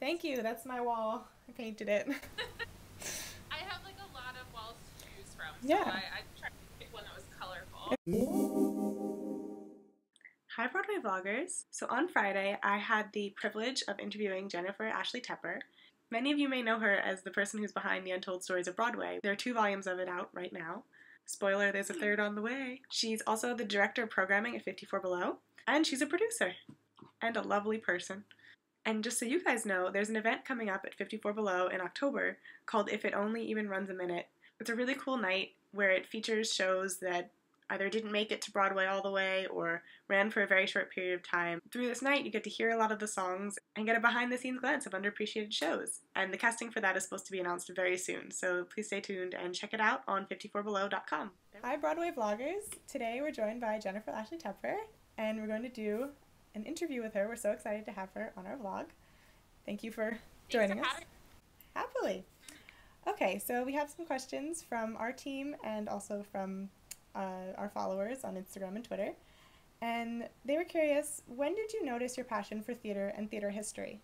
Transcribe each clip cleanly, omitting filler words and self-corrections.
Thank you. That's my wall. I painted it. I have like a lot of walls to choose from, so Yeah. I tried to pick one that was colorful. Hi, Broadway vloggers. So on Friday, I had the privilege of interviewing Jennifer Ashley Tepper. Many of you may know her as the person who's behind The Untold Stories of Broadway. There are 2 volumes of it out right now. Spoiler, there's a 3rd on the way. She's also the director of programming at 54 Below, and she's a producer and a lovely person. And just so you guys know, there's an event coming up at 54 Below in October called If It Only Even Runs a Minute. It's a really cool night where it features shows that either didn't make it to Broadway all the way or ran for a very short period of time. Through this night, you get to hear a lot of the songs and get a behind-the-scenes glance of underappreciated shows. And the casting for that is supposed to be announced very soon, so please stay tuned and check it out on 54below.com. Hi, Broadway vloggers. Today we're joined by Jennifer Ashley Tepper, and we're going to do an interview with her. We're so excited to have her on our vlog. Thank you for joining us. Happily. Okay, so we have some questions from our team and also from our followers on Instagram and Twitter. And they were curious, when did you notice your passion for theater and theater history?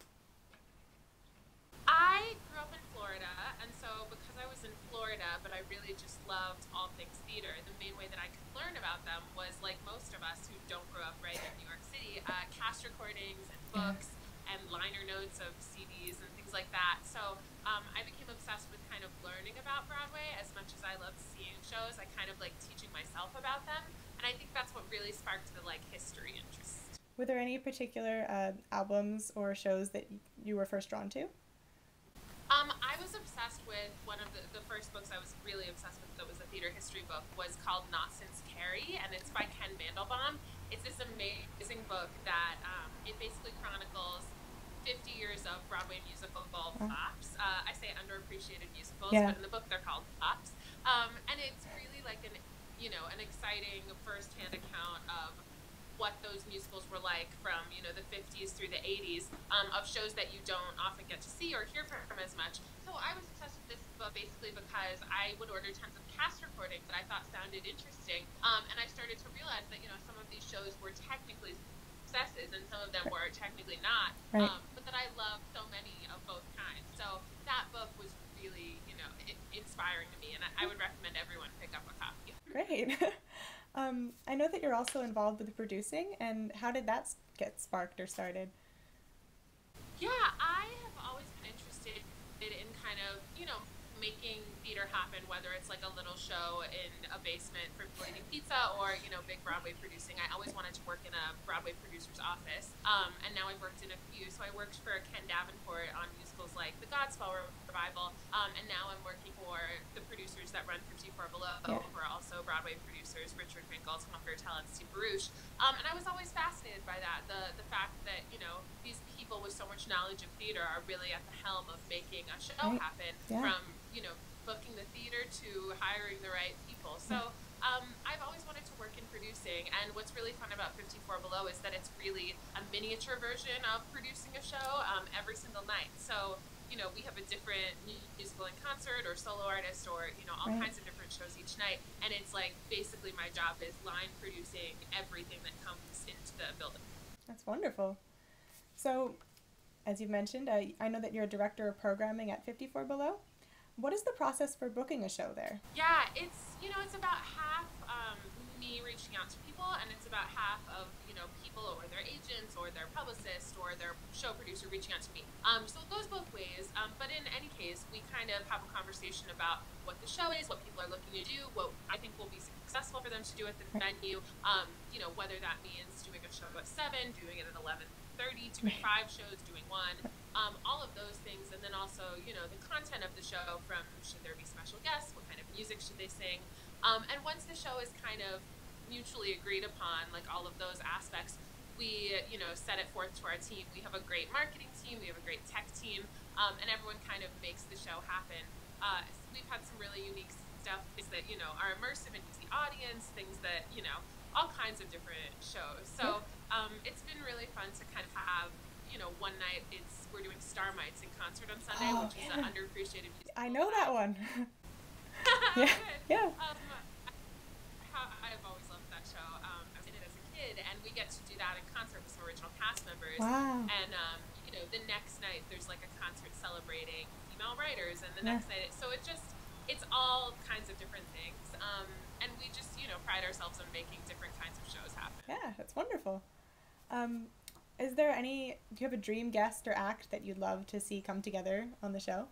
I grew up in Florida, and so because I was in Florida, but I really just loved all things theater, the main way that I could learn about them was, like most of us who don't grow up right in New York City, cast recordings and books and liner notes of CDs and things like that. So I became obsessed with kind of learning about Broadway as much as I loved seeing shows. I kind of like teaching myself about them, and I think that's what really sparked the like history interest. Were there any particular albums or shows that you were first drawn to? I was obsessed with one of the first books I was really obsessed with that was a theater history book was called Not Since Carrie, and it's by Ken Mandelbaum. It's this amazing book that it basically chronicles 50 years of Broadway musical flops. I say underappreciated musicals, but in the book they're called flops. And it's really like an exciting firsthand account of what those musicals were like from the 50s through the 80s of shows that you don't often get to see or hear from as much. So I was obsessed with this book basically because I would order tons of cast recordings that I thought sounded interesting, and I started to realize that some of these shows were technically successes and some of them were technically not, but that I loved so many of both kinds. So that book was really inspiring to me, and I would recommend everyone pick up a copy. Great. I know that you're also involved with the producing, and how did that get sparked or started? Yeah, I have always been interested in kind of, making theater happen, whether it's like a little show in a basement for people eating pizza or, big Broadway producing. I always wanted to work in a Broadway producer's office, and now I've worked in a few. So I worked for Ken Davenport on musicals like The Godspell Revival, and now I'm working for the producers that run 54 Below, who are also Broadway producers, Richard Finkel, Tom Fertel, and Steve Baruch. And I was always fascinated by that, the fact that, these people with so much knowledge of theater are really at the helm of making a show happen, from, booking the theater to hiring the right people. So I've always wanted to work in producing, and what's really fun about 54 Below is that it's really a miniature version of producing a show every single night. So we have a different musical in concert or solo artist or, all kinds of different shows each night. And it's like basically my job is line producing everything that comes into the building. That's wonderful. So, as you've mentioned, I know that you're a director of programming at 54 Below. What is the process for booking a show there? Yeah, it's about half me reaching out to people, and it's about half of people or their agents or their publicist or their show producer reaching out to me. So it goes both ways. But in any case, we kind of have a conversation about what the show is, what people are looking to do, what I think will be successful for them to do at the venue. Whether that means doing a show at 7, doing it at 11:30, doing 5 shows, doing 1. All of those things, and then also, the content of the show, from should there be special guests, what kind of music should they sing, and once the show is kind of mutually agreed upon, like all of those aspects, we, set it forth to our team. We have a great marketing team, we have a great tech team, and everyone kind of makes the show happen. We've had some really unique stuff, things that, are immersive and use the audience, things that, all kinds of different shows. So it's been really fun to kind of have, one night we're doing Starmites in concert on Sunday, which is an underappreciated musical. I know that one. Yeah. I've always loved that show. I was in it as a kid, and we get to do that in concert with some original cast members. Wow. And the next night there's like a concert celebrating female writers, and the next night, so it's all kinds of different things. And we just, pride ourselves on making different kinds of shows happen. Yeah, that's wonderful. Do you have a dream guest or act that you'd love to see come together on the show?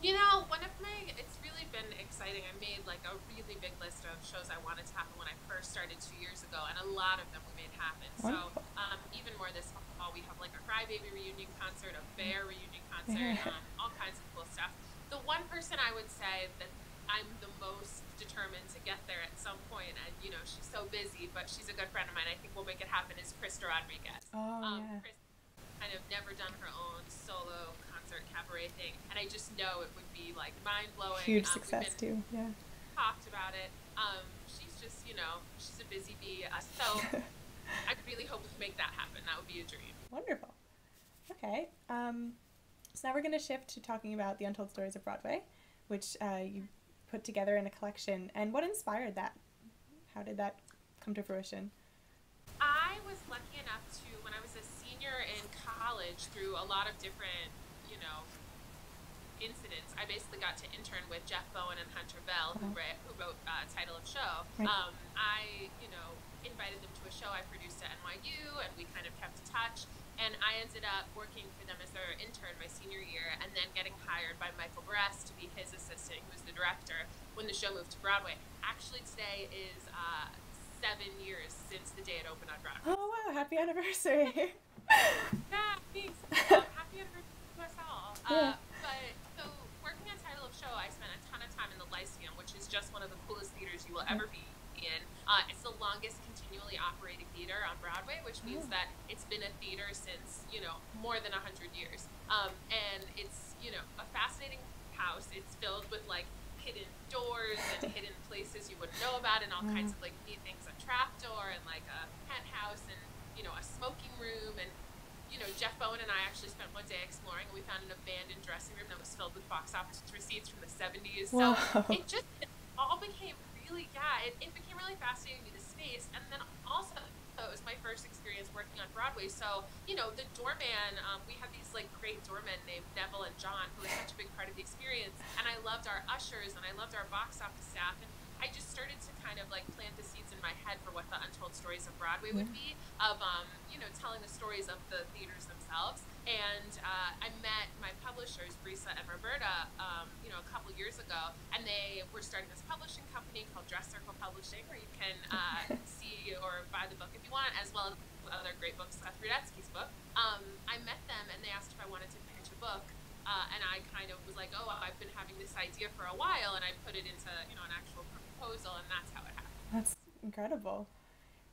It's really been exciting. I made like a really big list of shows I wanted to happen when I first started 2 years ago, and a lot of them we made happen. Wonderful. So even more this fall, we have like a Crybaby reunion concert, a Bear reunion concert, all kinds of cool stuff. The one person I would say that I'm the most determined to get there at some point, and she's so busy, but she's a good friend of mine. I think we'll make it happen. Is Krista Rodriguez. Krista kind of never done her own solo concert cabaret thing, and I just know it would be like mind-blowing. Huge success too. Yeah. Talked about it. She's just, she's a busy bee. So I really hope to make that happen. That would be a dream. Wonderful. Okay. So now we're going to shift to talking about the Untold Stories of Broadway, which you put together in a collection. And what inspired that? How did that come to fruition? I was lucky enough to, when I was a senior in college, through a lot of different, incidents, I basically got to intern with Jeff Bowen and Hunter Bell, who wrote Title of Show. Right. I, invited them to a show I produced at NYU, and we kind of kept in touch. And I ended up working for them as their intern my senior year, and then getting hired by Michael Bress to be his assistant, who was the director, when the show moved to Broadway. Actually, today is 7 years since the day it opened on Broadway. Oh, wow. Happy anniversary. Yeah, thanks. Happy anniversary to us all. Yeah. So working on Title of Show, I spent a ton of time in the Lyceum, which is just one of the coolest theaters you will ever be in. It's the longest continually operating theater on Broadway, which means that it's been a theater since, more than 100 years. And it's, a fascinating house. It's filled with like hidden doors and hidden places you wouldn't know about, and all kinds of like neat things, a trapdoor and like a penthouse and, a smoking room. And Jeff Bowen and I actually spent one day exploring, and we found an abandoned dressing room that was filled with box office receipts from the 70s. So it all became really, it became really fascinating to me, the space. And then also, it was my first experience working on Broadway. So, the doorman, we had these like great doormen named Neville and John, who were such a big part of the experience. And I loved our ushers, and I loved our box office staff. And I just started to kind of like plant the seeds in my head for what the Untold Stories of Broadway would be, of telling the stories of the theaters themselves. And I met my publishers, Brisa and Roberta, a couple years ago, and they were starting this publishing company called Dress Circle Publishing, where you can see or buy the book if you want, as well as other great books, Seth Rudetsky's book. I met them, and they asked if I wanted to pitch a book. And I kind of was like, I've been having this idea for a while, and I put it into, an actual proposal, and that's how it happened. That's incredible.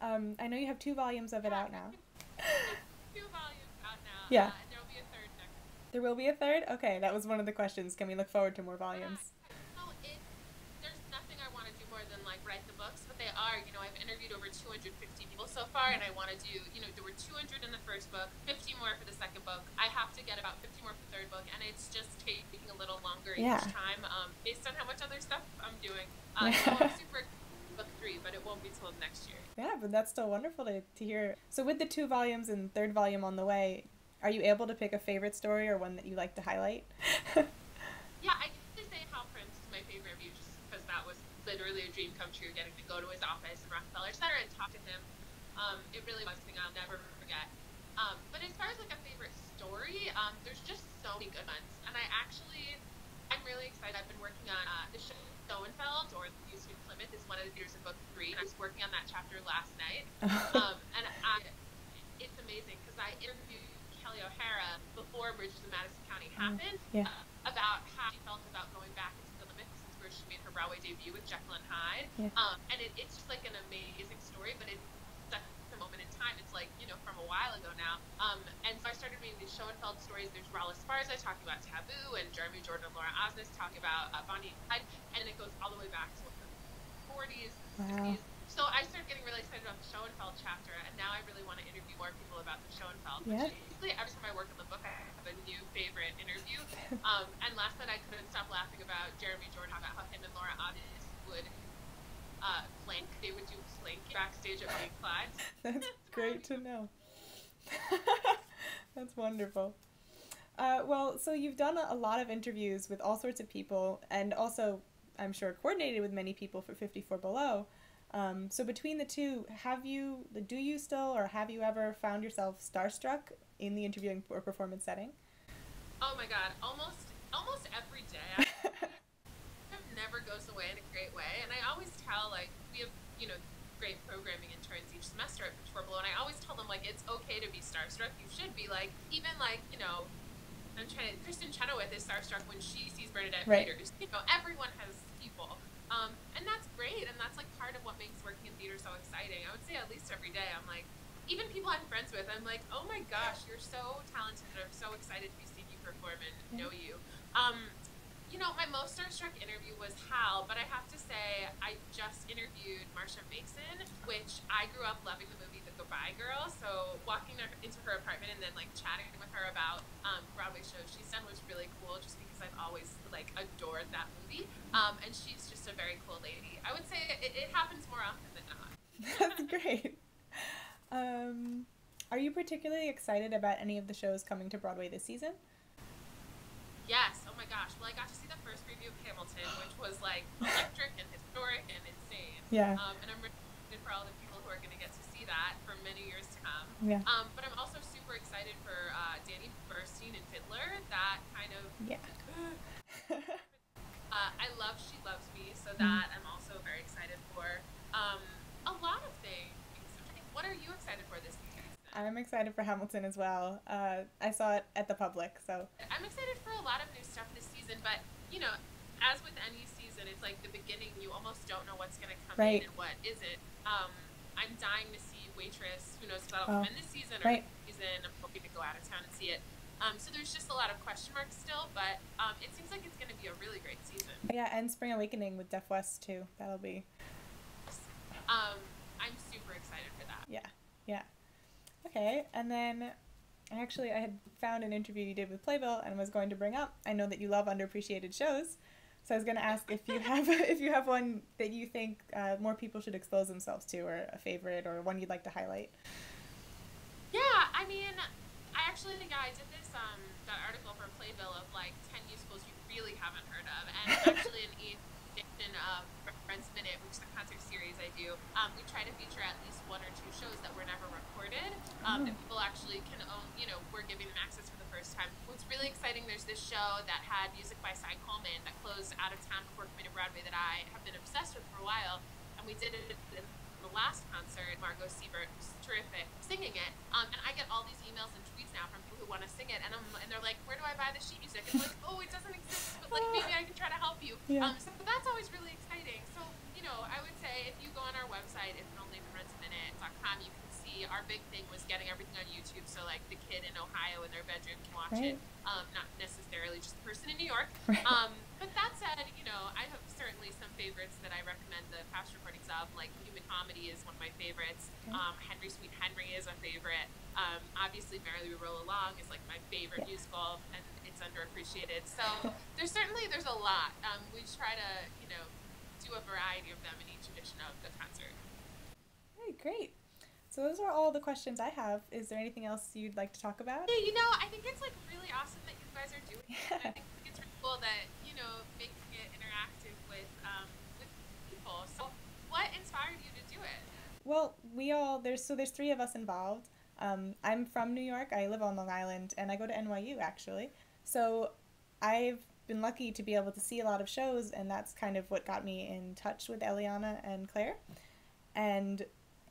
I know you have 2 volumes of it out now. 2 volumes out now. Yeah. And there'll be a third next year. There will be a third? Okay, that was one of the questions. Can we look forward to more volumes? There's nothing I want to do more than like write the books, but they are, I've interviewed over 250 people so far, and I want to do, there were 200 in the first book, 50 more for the second book. I have to get about 50 more for the third book, and it's just taking a little longer each time, based on how much other stuff I'm doing. So I'm super excited book 3, but it won't be till next year. Yeah, but that's still wonderful to hear. So with the 2 volumes and third volume on the way, are you able to pick a favorite story or one that you like to highlight? Yeah, I can say Hal Prince is my favorite review, just because that was literally a dream come true, getting to go to his office in Rockefeller Center and talk to him. It really was something I'll never forget. But as far as like a favorite story, there's just so many good ones. And I'm really excited. I've been working on the show Schoenfeld, or The Used to be Plymouth, is one of the theaters in book 3. And I was working on that chapter last night. And it's amazing, because I interviewed Kelly O'Hara before Bridges of Madison County happened, about how she felt about going back into the limit. This is where she made her Broadway debut with Jekyll and Hyde. And it's just like an amazing story, but it's such a moment in time. It's like, from a while ago now. And so I started reading these Schoenfeld stories. There's Raul Esparza talking about Taboo, and Jeremy Jordan and Laura Osnes talking about Bonnie and Clyde, and it goes all the way back to the 40s, 60s. So I started getting really excited about the Schoenfeld chapter, and now I really want to interview more people about the Schoenfeld. Basically, every time I work on the book, I have a new favorite interview. And last night I couldn't stop laughing about Jeremy Jordan, about how him and Laura Osnes would plank. They would do plank backstage at Bonnie and Clyde. That's great to know. That's wonderful. Well, so you've done a lot of interviews with all sorts of people, and also, I'm sure, coordinated with many people for 54 Below. So between the two, do you still, or have you ever found yourself starstruck in the interviewing or performance setting? Oh my God, almost every day. It never goes away in a great way, and I always tell like we have great programming interns each semester at Pitch Below, and I always tell them like it's okay to be starstruck. You should be like even like Kristen Chenoweth is starstruck when she sees Bernadette Right. Peters. Everyone has people. And that's great, and that's like part of what makes working in theater so exciting. I would say at least every day, I'm like, even people I'm friends with, I'm like, oh my gosh, you're so talented. I'm so excited to be seeing you perform and know you. My most starstruck interview was Hal, but I have to say, I just interviewed Marsha Mason, which I grew up loving the movie The Goodbye Girl. So walking into her apartment and then like chatting with her about Broadway shows she's done was really cool, just because I've always like adored that movie. And she's just a very cool lady. I would say it happens more often than not. That's great. Are you particularly excited about any of the shows coming to Broadway this season? Yes. Oh my gosh. Well, I got to see the first preview of Hamilton, which was like electric and historic and insane. Yeah. And I'm really excited for all the people who are going to get to see that for many years to come. Yeah. But I'm also super excited for Danny Burstein and Fiddler. That kind of. Yeah. I love She Loves Me, so that I'm also very excited for. A lot of things. What are you excited for this season? I'm excited for Hamilton as well. I saw it at the Public, so. I'm excited for a lot of new stuff this season, but, as with any season, it's like the beginning, you almost don't know what's going to come Right. in and what isn't. I'm dying to see Waitress. Who knows if that'll come in this season or Right. next season. I'm hoping to go out of town and see it. So there's just a lot of question marks still, but it seems like it's going to be a really great season. Yeah, and Spring Awakening with Deaf West, too. That'll be. I'm super excited for that. Yeah. Okay, and then I had found an interview you did with Playbill and was going to bring up. I know that you love underappreciated shows, so I was going to ask if you have one that you think more people should expose themselves to, or a favorite, or one you'd like to highlight. Yeah, I mean, I did this that article for Playbill of like 10 musicals you really haven't heard of, and actually an edition of Friends Minute, which is the concert series I do. We try to feature at least one or two shows that were never recorded, that people actually can own. We're giving them access for the first time. What's really exciting, there's this show that had music by Cy Coleman that closed out of town before coming to Broadway that I have been obsessed with for a while, and we did it in the last concert. Margot Siebert was terrific singing it, and I get all these emails and tweets now from people who want to sing it, and they're like, where do I buy the sheet music? And I'm like, oh, it doesn't exist, but like maybe I can try to help you. Yeah. So that's always really exciting. So I would say if you go on our website, ifnonlyforrentsminute.com, you can see our big thing was getting everything on YouTube, so like the kid in Ohio in their bedroom can watch it, not necessarily just the person in New York. Right. But that said, I have certainly some favorites that I recommend the past recordings of, like Human Comedy is one of my favorites. Henry Sweet Henry is a favorite. Obviously Merrily We Roll Along is like my favorite musical, and it's underappreciated. So there's a lot. We try to, do a variety of them in each edition of the concert. Hey, great. So those are all the questions I have. Is there anything else you'd like to talk about? Yeah, I think it's like really awesome that you guys are doing it. And I think it's really cool that, making it interactive with people. So what inspired you to do it? Well, there's three of us involved. I'm from New York. I live on Long Island, and I go to NYU, actually. So I've been lucky to be able to see a lot of shows, and that's kind of what got me in touch with Eliana and Claire. And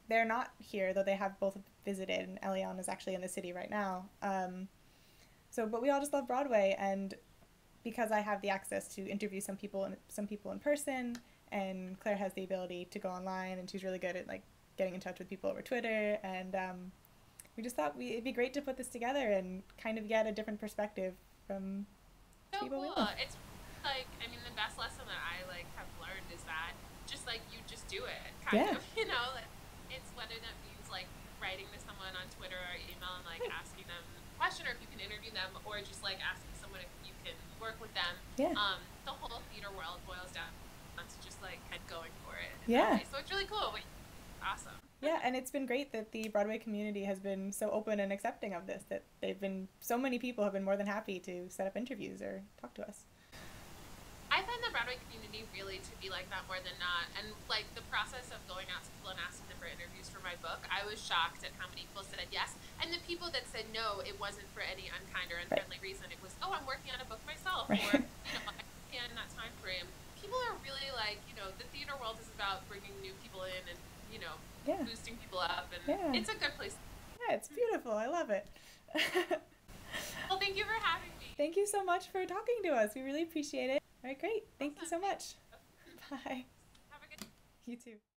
they're not here, though they have both visited, and Eliana's actually in the city right now. But we all just love Broadway, and because I have the access to interview some people in person, and Claire has the ability to go online, and she's really good at like getting in touch with people over Twitter, and we just thought it'd be great to put this together and kind of get a different perspective from people we know. It's like, the best lesson that I like have learned is that just like you just do it, kind of, it's whether that means like writing to someone on Twitter or email and like asking them a question, or if you can interview them, or just like asking someone if you can work with them. The whole theater world boils down to just like going for it. So it's really cool. Awesome. Yeah, and it's been great that the Broadway community has been so open and accepting of this, that so many people have been more than happy to set up interviews or talk to us. I find the Broadway community really to be like that more than not. And like the process of going out to people and asking them for interviews for my book, I was shocked at how many people said yes. And the people that said no, it wasn't for any unkind or Right. unfriendly reason. It was, oh, I'm working on a book myself, or, Right. I can't in that time frame. People are really like, the theater world is about bringing new people in and, Yeah. boosting people up. And Yeah. it's a good place. Yeah, it's beautiful. I love it. Well, thank you for having me. Thank you so much for talking to us. We really appreciate it. All right, great. Thank you Awesome. so Thank much. you. Bye. Have a good You too.